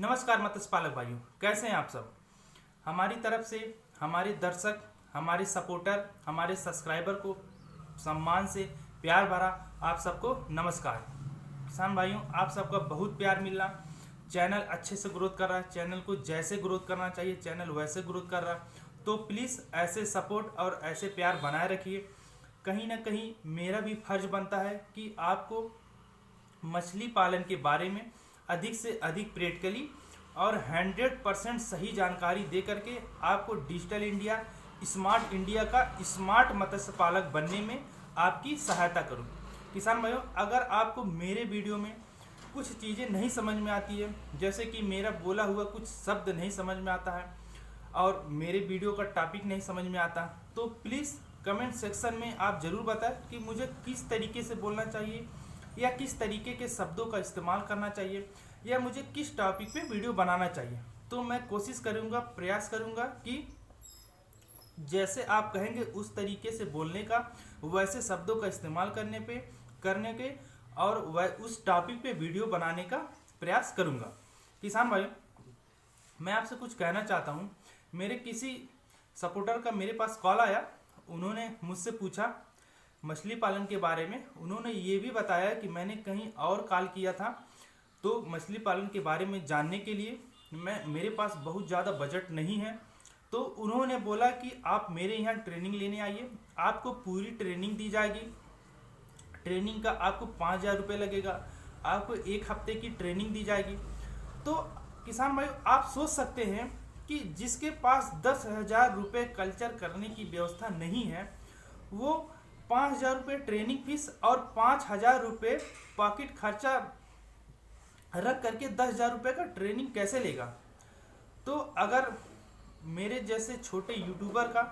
नमस्कार मत्स्य पालक भाइयों, कैसे हैं आप सब। हमारी तरफ से हमारे दर्शक, हमारे सपोर्टर, हमारे सब्सक्राइबर को सम्मान से प्यार भरा आप सबको नमस्कार। किसान भाइयों, आप सबका बहुत प्यार मिल रहा, चैनल अच्छे से ग्रोथ कर रहा है। चैनल को जैसे ग्रोथ करना चाहिए चैनल वैसे ग्रोथ कर रहा है। तो प्लीज़ ऐसे सपोर्ट और ऐसे प्यार बनाए रखिए। कहीं ना कहीं मेरा भी फर्ज बनता है कि आपको मछली पालन के बारे में अधिक से अधिक प्रैक्टिकली और 100% सही जानकारी दे करके आपको डिजिटल इंडिया, स्मार्ट इंडिया का स्मार्ट मत्स्य पालक बनने में आपकी सहायता करूं। किसान भाइयों, अगर आपको मेरे वीडियो में कुछ चीज़ें नहीं समझ में आती है, जैसे कि मेरा बोला हुआ कुछ शब्द नहीं समझ में आता है और मेरे वीडियो का टॉपिक नहीं समझ में आता, तो प्लीज़ कमेंट सेक्शन में आप ज़रूर बताएं कि मुझे किस तरीके से बोलना चाहिए या किस तरीके के शब्दों का इस्तेमाल करना चाहिए या मुझे किस टॉपिक पे वीडियो बनाना चाहिए। तो मैं कोशिश करूँगा, प्रयास करूँगा कि जैसे आप कहेंगे उस तरीके से बोलने का, वैसे शब्दों का इस्तेमाल करने के और उस टॉपिक पे वीडियो बनाने का प्रयास करूँगा। किसान भाई, मैं आपसे कुछ कहना चाहता हूँ। मेरे किसी सपोर्टर का मेरे पास कॉल आया, उन्होंने मुझसे पूछा मछली पालन के बारे में। उन्होंने ये भी बताया कि मैंने कहीं और कॉल किया था, तो मछली पालन के बारे में जानने के लिए मेरे पास बहुत ज़्यादा बजट नहीं है। तो उन्होंने बोला कि आप मेरे यहाँ ट्रेनिंग लेने आइए, आपको पूरी ट्रेनिंग दी जाएगी। ट्रेनिंग का आपको 5,000 रुपये लगेगा, आपको 1 हफ्ते की ट्रेनिंग दी जाएगी। तो किसान भाई, आप सोच सकते हैं कि जिसके पास 10,000 रुपये कल्चर करने की व्यवस्था नहीं है, वो 5,000 रुपये ट्रेनिंग फीस और 5,000 रुपये पॉकेट खर्चा रख करके 10,000 रुपये का ट्रेनिंग कैसे लेगा। तो अगर मेरे जैसे छोटे यूट्यूबर का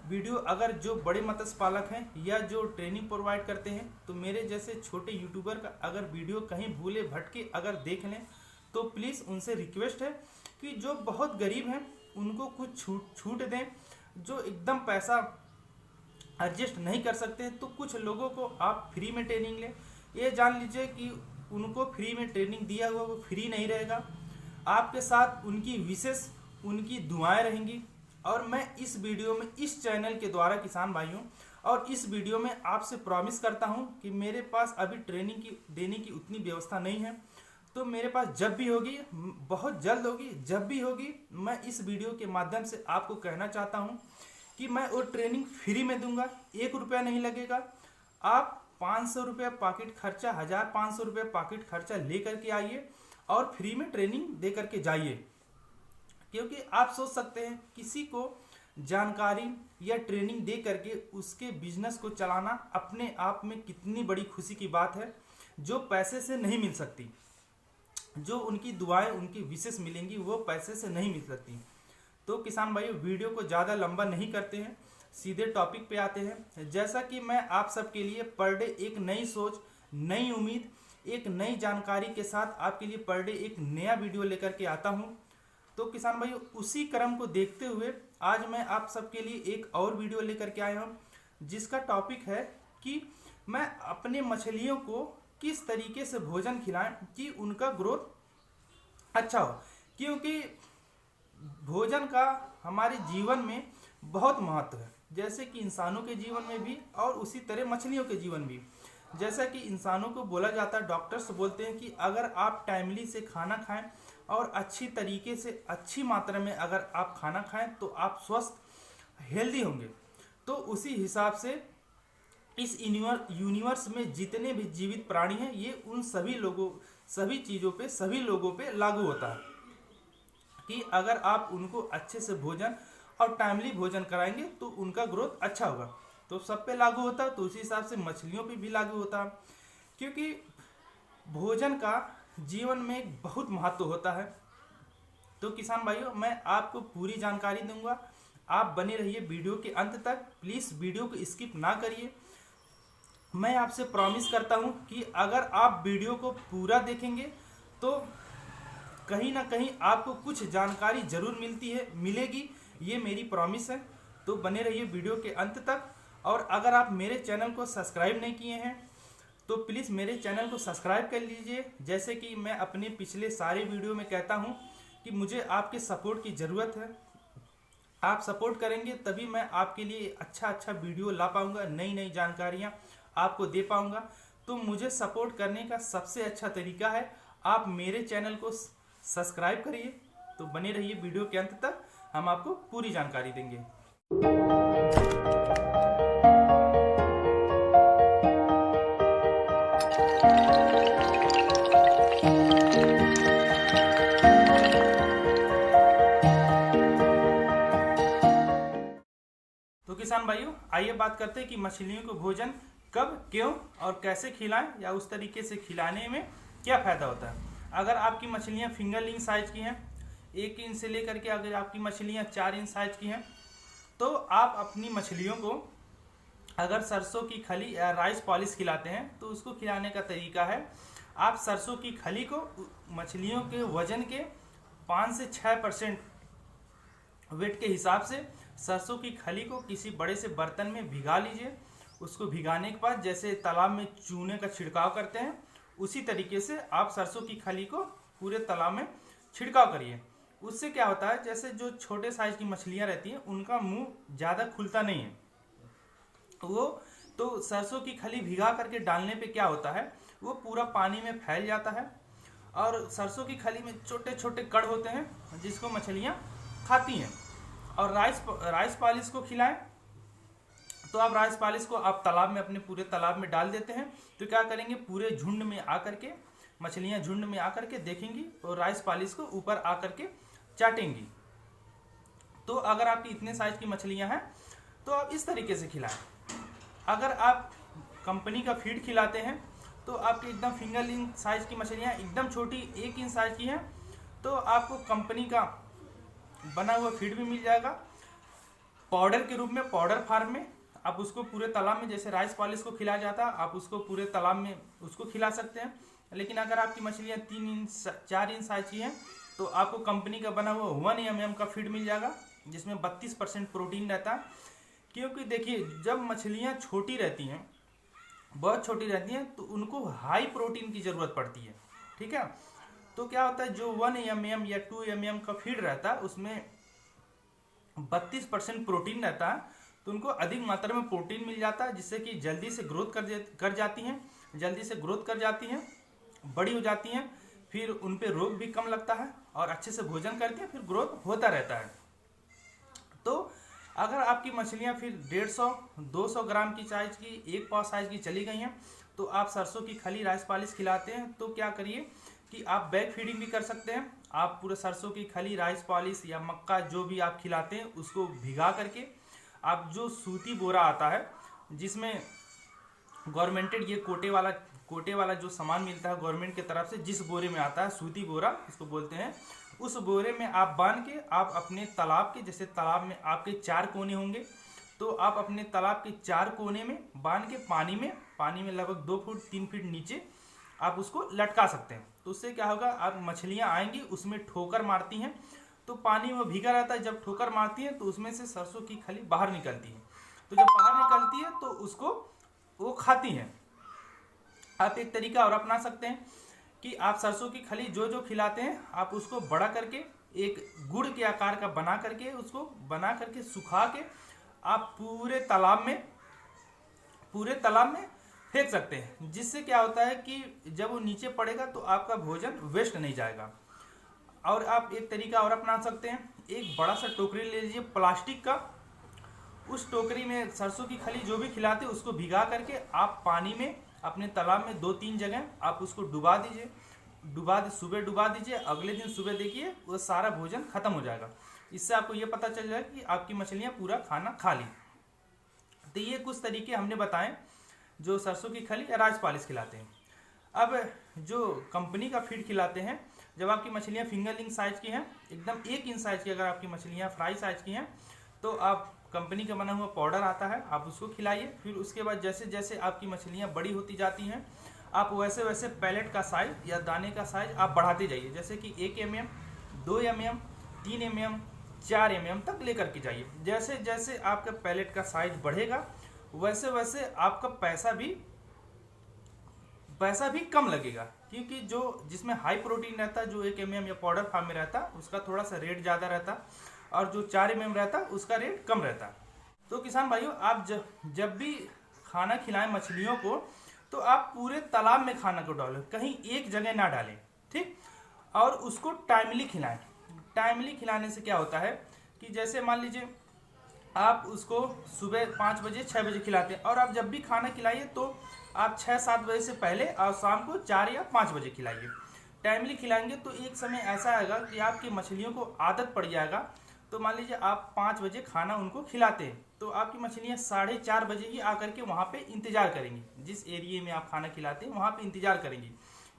वीडियो, अगर जो बड़े मत्स्य पालक हैं या जो ट्रेनिंग प्रोवाइड करते हैं, तो मेरे जैसे छोटे यूट्यूबर का अगर वीडियो कहीं भूले भटके अगर देख लें, तो प्लीज़ उनसे रिक्वेस्ट है कि जो बहुत गरीब हैं उनको कुछ छूट दें। जो एकदम पैसा एडजस्ट नहीं कर सकते, तो कुछ लोगों को आप फ्री में ट्रेनिंग लें। ये जान लीजिए कि उनको फ्री में ट्रेनिंग दिया हुआ वो फ्री नहीं रहेगा, आपके साथ उनकी विशेष उनकी दुआएं रहेंगी। और मैं इस वीडियो में, इस चैनल के द्वारा किसान भाइयों, और इस वीडियो में आपसे प्रॉमिस करता हूं कि मेरे पास अभी ट्रेनिंग की देने की उतनी व्यवस्था नहीं है। तो मेरे पास जब भी होगी, बहुत जल्द होगी, जब भी होगी, मैं इस वीडियो के माध्यम से आपको कहना चाहता हूं कि मैं वो ट्रेनिंग फ्री में दूंगा, 1 रुपया नहीं लगेगा। आप 500 रुपये पॉकेट खर्चा, 1,500 रुपये पॉकेट खर्चा ले करके आइए और फ्री में ट्रेनिंग दे करके जाइए। क्योंकि आप सोच सकते हैं किसी को जानकारी या ट्रेनिंग दे करके उसके बिजनेस को चलाना अपने आप में कितनी बड़ी खुशी की बात है, जो पैसे से नहीं मिल सकती। जो उनकी दुआएं, उनकी विशेष मिलेंगी, वो पैसे से नहीं मिल सकती। तो किसान भाइयों, वीडियो को ज़्यादा लंबा नहीं करते हैं, सीधे टॉपिक पे आते हैं। जैसा कि मैं आप सबके लिए पर डे एक नई सोच, नई उम्मीद, एक नई जानकारी के साथ आपके लिए पर डे एक नया वीडियो लेकर के आता हूं। तो किसान भाइयों, उसी क्रम को देखते हुए आज मैं आप सबके लिए एक और वीडियो लेकर के आया हूं, जिसका टॉपिक है कि मैं अपने मछलियों को किस तरीके से भोजन खिलाएं कि उनका ग्रोथ अच्छा हो। क्योंकि भोजन का हमारे जीवन में बहुत महत्व है, जैसे कि इंसानों के जीवन में भी और उसी तरह मछलियों के जीवन भी। जैसा कि इंसानों को बोला जाता है, डॉक्टर्स बोलते हैं कि अगर आप टाइमली से खाना खाएं और अच्छी तरीके से, अच्छी मात्रा में अगर आप खाना खाएं तो आप स्वस्थ, हेल्दी होंगे। तो उसी हिसाब से इस यूनिवर्स में जितने भी जीवित प्राणी हैं, ये उन सभी लोगों, सभी चीज़ों पे, सभी लोगों पे लागू होता है कि अगर आप उनको अच्छे से भोजन और टाइमली भोजन कराएंगे तो उनका ग्रोथ अच्छा होगा। तो सब पे लागू होता है, तो उसी हिसाब से मछलियों पे भी लागू होता है। क्योंकि भोजन का जीवन में बहुत महत्व होता है। तो किसान भाइयों, मैं आपको पूरी जानकारी दूंगा, आप बने रहिए वीडियो के अंत तक। प्लीज़ वीडियो को स्किप ना करिए। मैं आपसे प्रॉमिस करता हूं कि अगर आप वीडियो को पूरा देखेंगे तो कहीं ना कहीं आपको कुछ जानकारी जरूर मिलेगी, ये मेरी प्रॉमिस है। तो बने रहिए वीडियो के अंत तक। और अगर आप मेरे चैनल को सब्सक्राइब नहीं किए हैं तो प्लीज़ मेरे चैनल को सब्सक्राइब कर लीजिए। जैसे कि मैं अपने पिछले सारे वीडियो में कहता हूं कि मुझे आपके सपोर्ट की ज़रूरत है। आप सपोर्ट करेंगे तभी मैं आपके लिए अच्छा वीडियो ला पाऊँगा, नई नई जानकारियाँ आपको दे पाऊँगा। तो मुझे सपोर्ट करने का सबसे अच्छा तरीका है आप मेरे चैनल को सब्सक्राइब करिए। तो बने रहिए वीडियो के अंत तक, हम आपको पूरी जानकारी देंगे। तो किसान भाइयों, आइए बात करते हैं कि मछलियों को भोजन कब, क्यों और कैसे खिलाएं, या उस तरीके से खिलाने में क्या फ़ायदा होता है। अगर आपकी मछलियां फिंगरलिंग साइज की हैं, 1 इंच से लेकर के अगर आपकी मछलियां 4 इंच साइज की हैं, तो आप अपनी मछलियों को अगर सरसों की खली या राइस पॉलिश खिलाते हैं तो उसको खिलाने का तरीका है, आप सरसों की खली को मछलियों के वजन के 5 से 6% वेट के हिसाब से सरसों की खली को किसी बड़े से बर्तन में भिगा लीजिए। उसको भिगाने के बाद जैसे तालाब में चूने का छिड़काव करते हैं, उसी तरीके से आप सरसों की खली को पूरे तालाब में छिड़काव करिए। उससे क्या होता है, जैसे जो छोटे साइज की मछलियां रहती हैं उनका मुंह ज़्यादा खुलता नहीं है। वो तो सरसों की खली भिगा करके डालने पे क्या होता है, वो पूरा पानी में फैल जाता है और सरसों की खली में छोटे छोटे कण होते हैं जिसको मछलियाँ खाती हैं। और राइस पॉलिश को खिलाएं तो आप राइस पॉलिश को आप तालाब में, अपने पूरे तालाब में डाल देते हैं, तो क्या करेंगे, पूरे झुंड में आकर के मछलियां झुंड में आकर के देखेंगी और राइस पॉलिश को ऊपर आकर के चाटेंगी। तो अगर आपकी इतने साइज की मछलियां हैं तो आप इस तरीके से खिलाएं। अगर आप कंपनी का फीड खिलाते हैं तो आपकी एकदम फिंगरलिंग साइज की मछलियां एकदम छोटी 1 इंच साइज की हैं, तो आपको कंपनी का बना हुआ फीड भी मिल जाएगा पाउडर के रूप में। पाउडर फार्म में आप उसको पूरे तालाब में, जैसे राइस पॉलिश को खिलाया जाता है, आप उसको पूरे तालाब में उसको खिला सकते हैं। लेकिन अगर आपकी मछलियाँ 3 इंच 4 इंच साइज की हैं तो आपको कंपनी का बना हुआ 1 mm का फीड मिल जाएगा, जिसमें 32% प्रोटीन रहता है। क्योंकि देखिए, जब मछलियाँ छोटी रहती हैं, बहुत छोटी रहती हैं, तो उनको हाई प्रोटीन की ज़रूरत पड़ती है। ठीक है, तो क्या होता है, जो 1 mm या 2 mm का फीड रहता है उसमें 32% प्रोटीन रहता है, तो उनको अधिक मात्रा में प्रोटीन मिल जाता है, जिससे कि जल्दी से ग्रोथ कर जाती हैं, बड़ी हो जाती हैं, फिर उन पे रोग भी कम लगता है और अच्छे से भोजन करती हैं, फिर ग्रोथ होता रहता है। तो अगर आपकी मछलियां फिर 150-200 ग्राम की साइज की, 1 पाव साइज की चली गई हैं, तो आप सरसों की खली राइस पॉलिश खिलाते हैं, तो क्या करिए कि आप बैग फीडिंग भी कर सकते हैं। आप पूरे सरसों की खली राइस पॉलिश या मक्का जो भी आप खिलाते हैं उसको भिगा करके, आप जो सूती बोरा आता है जिसमें गवर्नमेंटेड ये कोटे वाला जो सामान मिलता है गवर्नमेंट की तरफ से, जिस बोरे में आता है, सूती बोरा इसको बोलते हैं, उस बोरे में आप बांध के आप अपने तालाब के, जैसे तालाब में आपके 4 कोने होंगे, तो आप अपने तालाब के 4 कोने में बांध के पानी में लगभग 2 फुट 3 फीट नीचे आप उसको लटका सकते हैं। तो उससे क्या होगा, आप मछलियाँ आएंगी, उसमें ठोकर मारती हैं, तो पानी में भीगा रहता है, जब ठोकर मारती है तो उसमें से सरसों की खली बाहर निकलती है, तो जब बाहर निकलती है तो उसको वो खाती हैं। आप एक तरीका और अपना सकते हैं कि आप सरसों की खली जो खिलाते हैं आप उसको बड़ा करके एक गुड़ के आकार का बना करके सुखा के आप पूरे तालाब में फेंक सकते हैं, जिससे क्या होता है कि जब वो नीचे पड़ेगा तो आपका भोजन वेस्ट नहीं जाएगा। और आप एक तरीका और अपना सकते हैं, एक बड़ा सा टोकरी ले लीजिए प्लास्टिक का, उस टोकरी में सरसों की खली जो भी खिलाते हैं उसको भिगा करके आप पानी में अपने तालाब में 2-3 जगह आप उसको सुबह डुबा दीजिए, अगले दिन सुबह देखिए वो सारा भोजन खत्म हो जाएगा। इससे आपको ये पता चल जाएगा कि आपकी मछलियाँ पूरा खाना खा ली। तो ये कुछ तरीके हमने बताएं जो सरसों की खली या राइस पॉलिश खिलाते हैं। अब जो कंपनी का फीड खिलाते हैं, जब आपकी मछलियाँ फिंगरलिंग साइज की हैं, एकदम 1 इंच साइज की, अगर आपकी मछलियाँ फ्राई साइज की हैं, तो आप कंपनी का बना हुआ पाउडर आता है, आप उसको खिलाइए। फिर उसके बाद जैसे जैसे आपकी मछलियाँ बड़ी होती जाती हैं, आप वैसे वैसे पैलेट का साइज या दाने का साइज आप बढ़ाते जाइए, जैसे कि 1 mm, 2 mm, 3 mm, 4 mm तक लेकर के जाइए। जैसे जैसे आपका पैलेट का साइज बढ़ेगा वैसे वैसे आपका पैसा भी कम लगेगा। क्योंकि जो जिसमें हाई प्रोटीन रहता है, जो 1 mm या पाउडर फॉर्म में रहता, उसका थोड़ा सा रेट ज़्यादा रहता, और जो 4 mm रहता उसका रेट कम रहता। तो किसान भाइयों, आप जब भी खाना खिलाएं मछलियों को, तो आप पूरे तालाब में खाना को डालें, कहीं एक जगह ना डालें, ठीक। और उसको टाइमली खिलाएं। टाइमली खिलाने से क्या होता है कि जैसे मान लीजिए आप उसको सुबह 5 बजे 6 बजे खिलाते हैं, और आप जब भी खाना खिलाइए तो आप 6-7 बजे से पहले और शाम को 4 या 5 बजे खिलाइए। टाइमली खिलाएंगे तो एक समय ऐसा आएगा कि आपकी मछलियों को आदत पड़ जाएगा। तो मान लीजिए आप 5 बजे खाना उनको खिलाते हैं, तो आपकी मछलियाँ 4:30 बजे ही आकर के वहाँ पे इंतज़ार करेंगी। जिस एरिया में आप खाना खिलाते हैं वहाँ पे इंतज़ार करेंगी,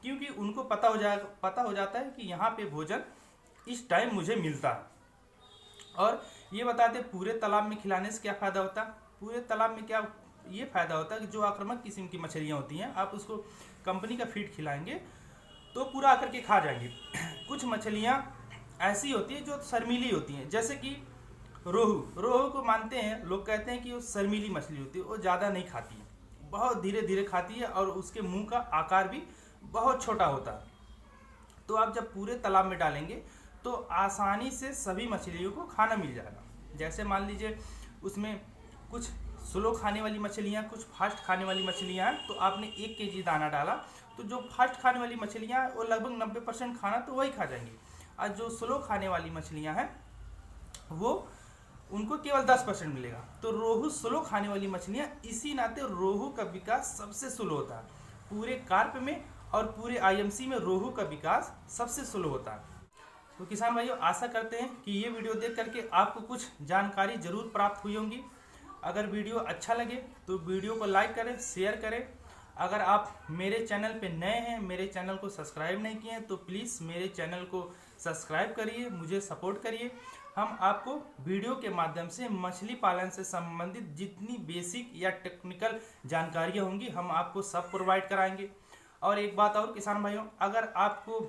क्योंकि उनको पता हो जाता है कि यहाँ पे भोजन इस टाइम मुझे मिलता है। और ये बताते पूरे तालाब में खिलाने से क्या फ़ायदा होता है। पूरे तालाब में क्या ये फ़ायदा होता है कि जो आक्रामक किस्म की मछलियाँ होती हैं, आप उसको कंपनी का फीड खिलाएंगे तो पूरा आकर के खा जाएंगे। कुछ मछलियाँ ऐसी होती है जो शर्मीली होती हैं, जैसे कि रोहू को मानते हैं लोग, कहते हैं कि वो शर्मीली मछली होती है, वो ज़्यादा नहीं खाती है, बहुत धीरे धीरे खाती है, और उसके मुंह का आकार भी बहुत छोटा होता है। तो आप जब पूरे तालाब में डालेंगे तो आसानी से सभी मछलियों को खाना मिल जाएगा। जैसे मान लीजिए उसमें कुछ स्लो खाने वाली मछलियाँ, कुछ फास्ट खाने वाली मछलियाँ हैं, तो आपने 1 kg दाना डाला, तो जो फास्ट खाने वाली मछलियाँ हैं वो लगभग 90% खाना तो वही खा जाएंगी, और जो स्लो खाने वाली मछलियाँ हैं वो उनको केवल 10% मिलेगा। तो रोहू स्लो खाने वाली मछलियाँ, इसी नाते रोहू का विकास सबसे स्लो होता है पूरे कार्प में, और पूरे IMC में रोहू का विकास सबसे स्लो होता है। तो किसान भाइयों, आशा करते हैं कि ये वीडियो देख करके आपको कुछ जानकारी जरूर प्राप्त हुई होंगी। अगर वीडियो अच्छा लगे तो वीडियो को लाइक करें, शेयर करें। अगर आप मेरे चैनल पे नए हैं, मेरे चैनल को सब्सक्राइब नहीं किए हैं, तो प्लीज़ मेरे चैनल को सब्सक्राइब करिए, मुझे सपोर्ट करिए। हम आपको वीडियो के माध्यम से मछली पालन से संबंधित जितनी बेसिक या टेक्निकल जानकारियाँ होंगी, हम आपको सब प्रोवाइड कराएंगे। और एक बात और किसान भाइयों, अगर आपको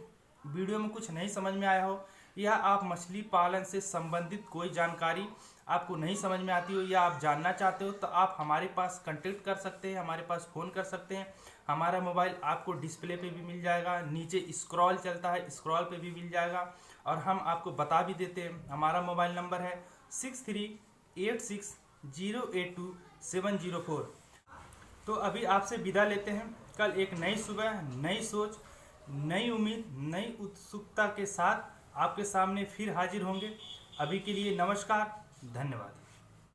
वीडियो में कुछ नहीं समझ में आया हो, या आप मछली पालन से संबंधित कोई जानकारी आपको नहीं समझ में आती हो, या आप जानना चाहते हो, तो आप हमारे पास कांटेक्ट कर सकते हैं, हमारे पास फ़ोन कर सकते हैं। हमारा मोबाइल आपको डिस्प्ले पे भी मिल जाएगा, नीचे स्क्रॉल चलता है, स्क्रॉल पे भी मिल जाएगा, और हम आपको बता भी देते हैं। हमारा मोबाइल नंबर है 6386082704। तो अभी आपसे विदा लेते हैं। कल एक नई सुबह, नई सोच, नई उम्मीद, नई उत्सुकता के साथ आपके सामने फिर हाजिर होंगे। अभी के लिए नमस्कार, धन्यवाद।